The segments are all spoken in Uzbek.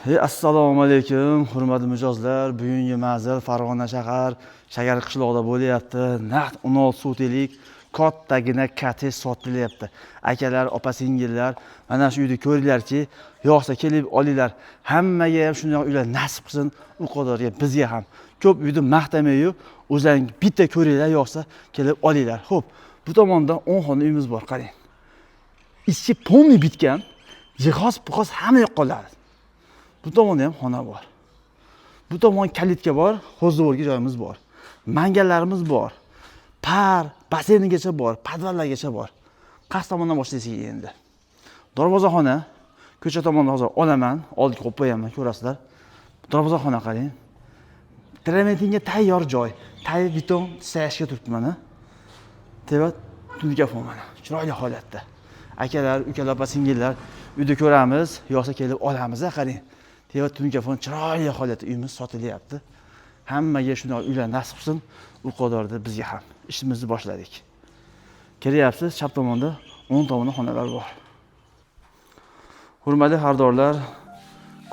Assalomu alaykum, hurmatli mijozlar. Bugungi manzil Farg'ona shahar Shakar qishlog'ida bo'lyapti. Naqd 16 sotelik kattagina kates sotilyapti. Akalar, opa-singillar, mana shu uyni ko'ringlarki, yo'qsa kelib olinglar. Hammaga ham shunday uylar nasib qilsin, u qadarga bizga ham. Ko'p uyni maqtamayyu, o'zlaring bitta ko'ringlar, yo'qsa kelib olinglar. Xo'p, bu tomonda 10 xona uyimiz bor, qarang. Ichki polni bitgan, jihoz hamma yoqqa qoladi. Bu tomonda ham xona bor. Bu tomon kalitka bor, hozirgi joyimiz bor. Mangallarimiz bor. Par, baseynigacha bor, podvallargacha bor. Qaysi tomondan boshlaysiz endi? Darvozaxona, ko'cha tomonda hozir olaman, oldiga qo'yib qo'yaman, ko'rasizlar. Darvozaxona qarang. Trementinga tayyor joy. Tay beton sayashga turibdi mana. Tevat tunikafon mana. Chiroyli holatda. Akalar, ukalar, opa-singillar uyda ko'ramiz, yo'qsa kelib olamiz, qarang. Tevat tunikafon chiroyli holatda uyimiz sotilyapti. Hammaga shunday uylar nasib qilsin, u qadarda bizga ham. İşimizni boshladik. Kelyapsiz, chap tomonda 10 tomonni xonalar bor. Hurmatli xaridorlar,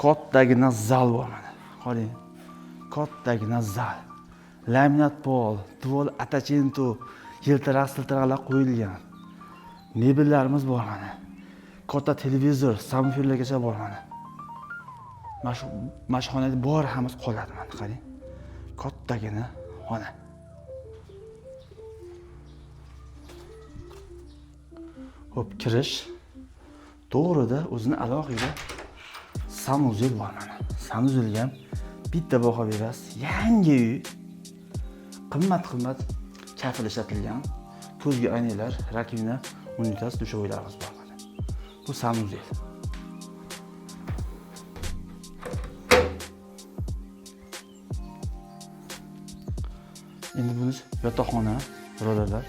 kattagina zal bor mana. Qarang. Kattagina zal. Laminat pol, tvol atachento, yiltiraq-siltiraqlar qo'yilgan. Mebellarimiz bor mana. Katta televizor, samofirlargacha bor mana. Mashxonada bor hammasi qoladi mana, qarang. Kattagina xona. Xo'p, kirish. To'g'rida o'zini alohida sanuzel bor mana. Sanuzelga ham bitta baho berasiz. Yangi uy. Qimmat kafil ishlatilgan. Ko'zga aynalar, rakvina, unitas, dushovoylarimiz bor mana. Bu sanuzel. Endi bunisi yotoqxona, birodarlar.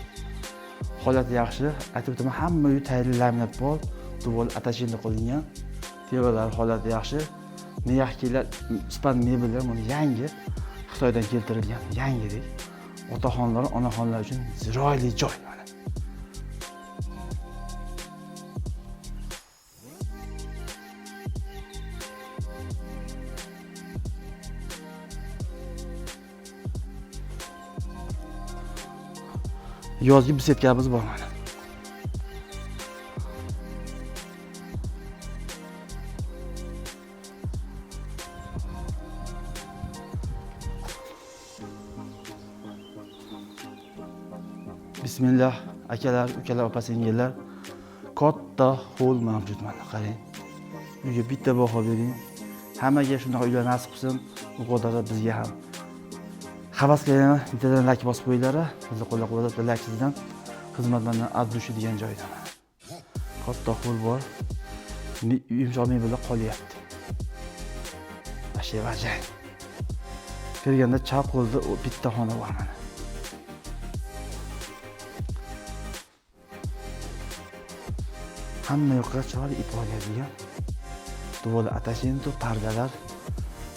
Holati yaxshi. Aytib o'taman, hamma uy tayyorli laminat bor, duvol atashenda qo'yilgan. Tevalar holati yaxshi. Meyahkilar, span mebellar mana yangi Xitoydan keltirilgan, yangidek. Otaxonlar, onaxonlar uchun chiroyli joy mana. Yozgi bisetkamiz bor mana. Bismillah, akalar, ukalar, opa-singillar. Katta hol mavjud mana, qarang. Uyga bitta baho bering. Hammaga shunday uylar nasib qilsin, u qadarda bizga ham. Havas qilgan bittadan like bosib qo'yinglar. Bizni qo'llab-quvvatlab like sizdan xizmatlardan azdushi degan joyda mana. Katta hol bor. Yumshoq mebellar qolyapti. Vajay. Kirganda chap qo'lda bitta xona bor mana. Hamma yoqqa chiroyli ip oladigan. Duvol atashento, pardalar,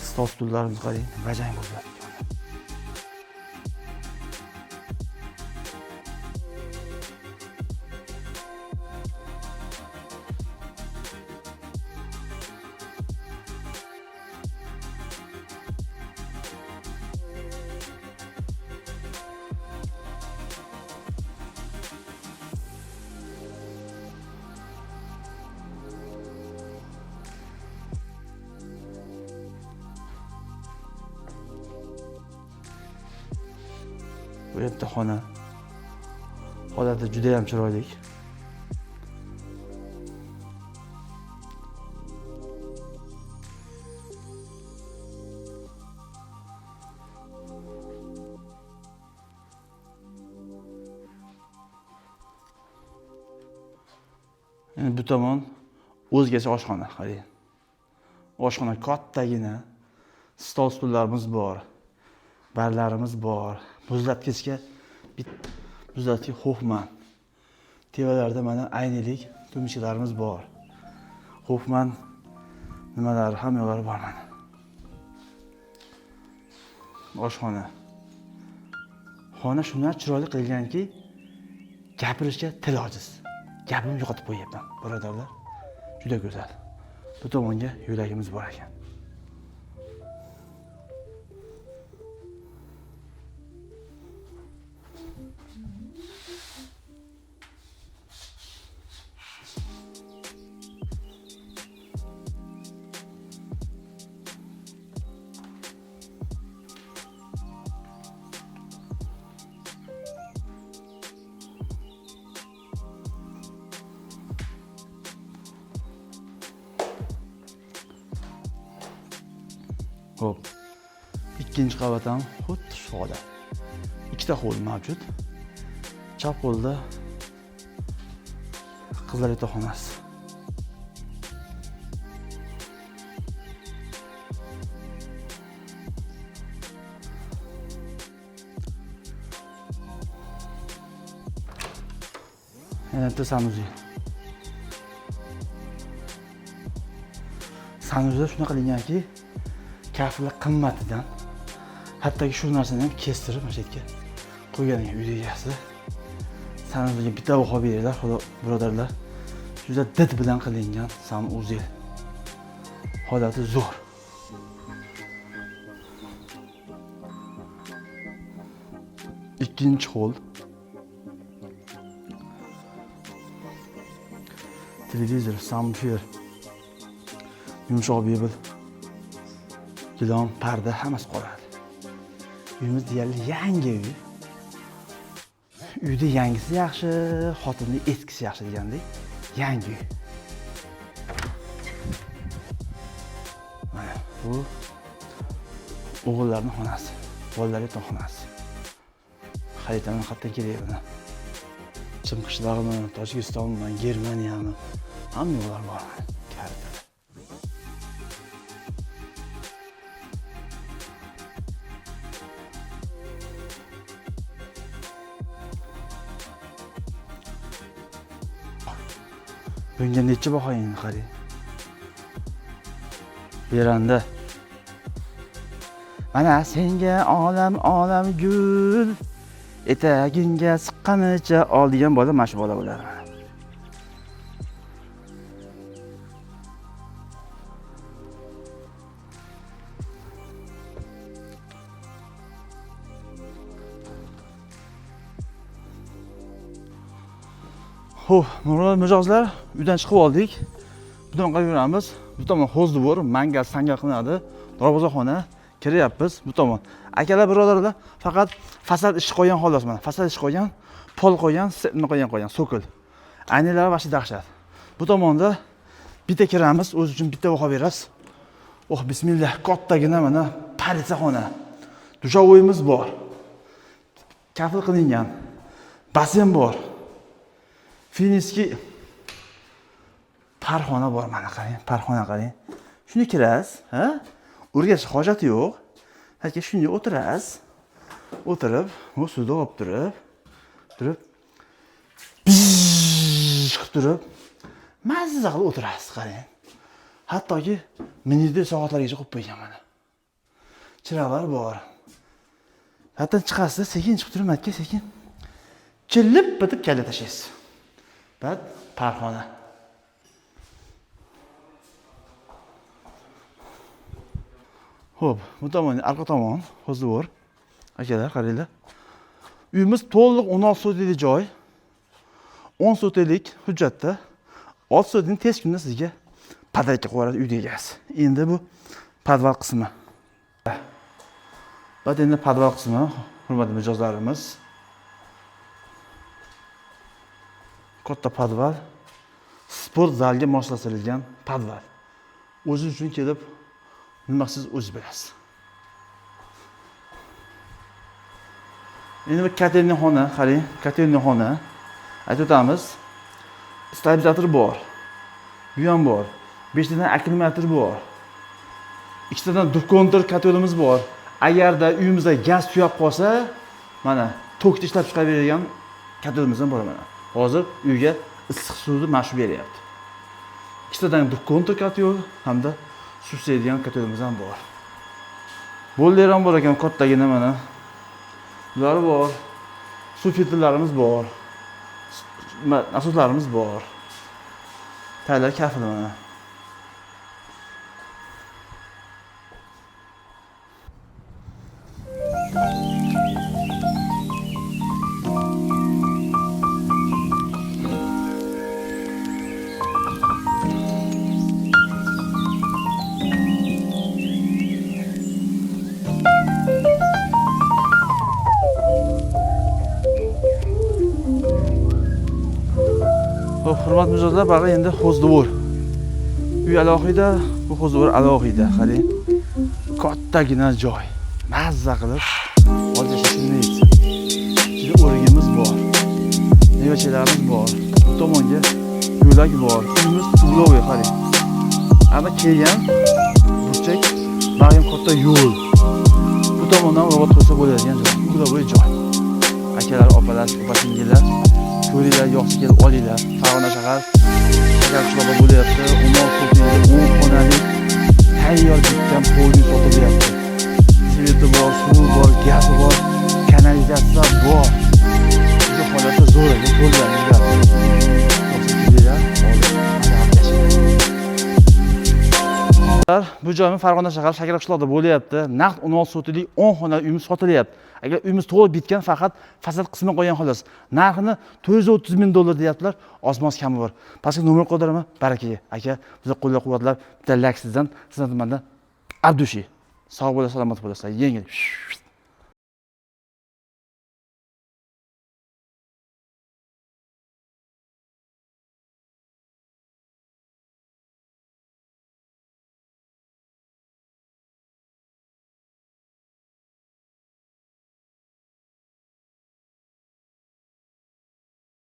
stol stullarimiz qarang, vajay bo'ladi. Bu yerda xona. Holati juda ham chiroyli. Endi bu tomon o'zgacha oshxona, qarang. Oshxona kattagina, stol stullarimiz bor. Barlarimiz bor. Muzlatgichga muzlatgi Hoffman. Tevalarda mana aynalik tumshiklarimiz bor. Hoffman nimalar, hammalari bor mana. Oshxona. Xona shunday chiroyli qilganki, gapirishga til ojiz. Gapimni yo'qotib qo'yapman, birodarlar. Juda go'zal. Bu tomonga yo'lagimiz bor ekan. Xo'p. Ikkinchi qavat ham xuddi shu holat. Ikkita ho'l mavjud. Chap qo'lda qizlar yotoqxonasi. Endi sanuzi. Sanuzda shunaqa qilinganki, kafillar qimmatidan hattoki shu narsani ham kestirib mana shu yerga qo'yganiga uyda egasi. Sanuzga bitta baho beringlar, xudo birodarlar. Juda did bilan qilingan sanuzi. Holati zo'r. Ikkinchi ho'l. Televizor, samfir, yumshoq mebel, gilam, parda hammasi qoladi. Uyimiz deyarli yangi uy. Uyda yangisi yaxshi, xotinning eskisi yaxshi degandek, yangi uy. Mana bu o'g'illarning xonasi, bolalar yotoqxonasi. Xaritadan qayerdan kerak buni? Chimqishlarmi, Tojikistonmi, Germaniyami? Hamma yo'llar bor. Karitada. Bunga necha baho endi qarang. Beranda. Mana senga olam gul, etagingga siqqanicha ol degan bola mana shu bola bo'ladi. Xo'p, murojaat mijozlar, uydan chiqib oldik. Bu tomonga yuramiz. Bu tomon hovuz bor, mangal, sangal qilinadi. Darvozaxona kiryapmiz bu tomon. Akalar, birodarlar, faqat fasad ish qo'ygan xolos mana. Fasad ish qo'ygan, pol qo'ygan, nima qo'ygan, sokol. Aynilar vashi dahshat. Bu tomonda bitta kiramiz, o'z uchun bitta baho berasiz. Oh, bismillah, kattagina mana politsiyaxona. Dushovoyimiz bor. Kafil qilingan. Basen bor. Finiski parxona bor, mana qarang, parxona qarang. Shuni kirasiz, ha? O'rgatish hojati yo'q. Haka shunga o'tirasiz. O'tirib, bu suvda olib turib, qilib turib, mazza qilib o'tirasiz, qarang. Hattoki minida soatlargacha qo'yib qo'ygan mana. Chiroqlar bor. Hatto chiqasiz, sekin chiqib turib, sekin chillib bitib kalla tashlaysiz. Bat parxona. Xo'p, bu tomon, arqa tomon, hozir bor. Akalar, qaranglar. Uyimiz to'liq 16 sotlik joy. 10 sotlik hujjatda 6 sotlikni tez kunda sizga podarka qo'yadi uyda egasi. Endi bu podval qismi. Bat endi podval qismi, hurmatli mijozlarimiz. Katta podval, sport zalga moslashtirilgan podval. O'zi uchun kelib, nima siz o'zingiz bilasiz. Endi bu kotelniy xona, qarang, kotelniy xona. Aytib o'tamiz. Stabilizator bor. Bu ham bor. 5 tadan akkumulyator bor. 2 tadan dukkontor kotelimiz bor. Agarda uyimizda gaz tuyab qolsa, mana tokda ishlab chiqaraveradigan kotelimiz ham bor mana. Hozir uyga issiq suvni mana shu beryapti. 2 tadan dukkontor kotel hamda suv sevadigan kotelimiz ham bor. Bollar ham bor ekan, kattagina mana. Bular bor. Suv filtrlarimiz bor. Nasoslarimiz bor. Taylar kafil mana. Hurmatli mijozlar, bag'i endi hovuz dvor. Uy alohida, bu hovuz dvor alohida. Qarang. kattagina joy. Mazza qilib olcha shakilni yetsin. Ichida o'rigimiz bor. Mevachalarimiz bor. Bu tomonga yo'lak bor. Uyimiz ugloviy qarang. Ana kelgan burchak bag'im katta yo'l. Bu tomondan robot qo'ysa bo'ladigan joy. Ugloviy joy. Akalar, opalar, opa-singillar, ko'ringlar, yoqsa kelib olinglar. Farg'ona shahar qishloqda bo'lyapti. 10 xonali tayyor bitgan poyni sotilyapti. Sveti bor, suvi bor, gazi bor, kanalizatsiya bor. Bu holatda zo'r ekan, qo'llaninglar. Bu joyimiz Farg'ona shahar Shakar qishloqda bo'lyapti. Naqd 16 sotilik 10 xonali uyimiz sotilyapti. Agar uyimiz to'liq bitgan, faqat fasad qismi qolgan xolos. Narxini $430 ming deyaptilar. Osmos kami bor. Pastga nomer qoldirama, barakaga. Aka, bizni qo'llab-quvvatlab, bitta like sizdan, sizdan Abdushi. Sog' bo'la, salomat bo'lasizlar. Yengil.